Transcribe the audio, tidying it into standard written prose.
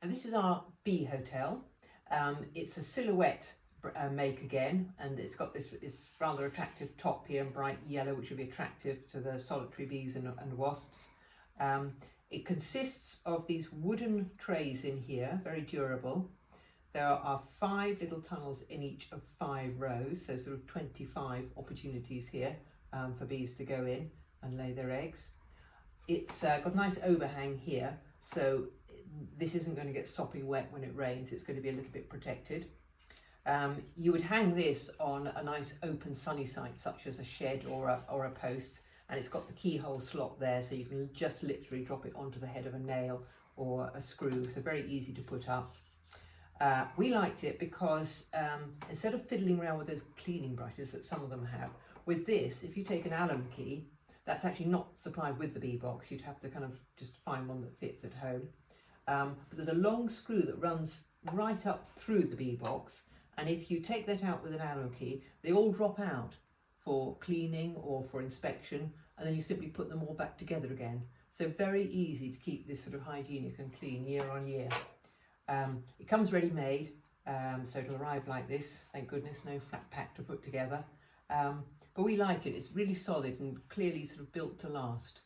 And this is our bee hotel. It's a silhouette make again, and it's got this rather attractive top here in bright yellow, which will be attractive to the solitary bees and wasps. It consists of these wooden trays in here, very durable. There are 5 little tunnels in each of 5 rows, so sort of 25 opportunities here for bees to go in and lay their eggs. It's got a nice overhang here, so this isn't going to get sopping wet when it rains. It's going to be a little bit protected. You would hang this on a nice open sunny site, such as a shed or a post, and it's got the keyhole slot there, so you can just literally drop it onto the head of a nail or a screw, so very easy to put up. We liked it because instead of fiddling around with those cleaning brushes that some of them have, with this, if you take an Allen key, that's actually not supplied with the bee box. You'd have to kind of just find one that fits at home. But there's a long screw that runs right up through the bee box, and if you take that out with an Allen key, they all drop out for cleaning or for inspection, and then you simply put them all back together again. So very easy to keep this sort of hygienic and clean year on year. It comes ready made, so it'll arrive like this, thank goodness, no flat pack to put together. But we like it. It's really solid and clearly sort of built to last.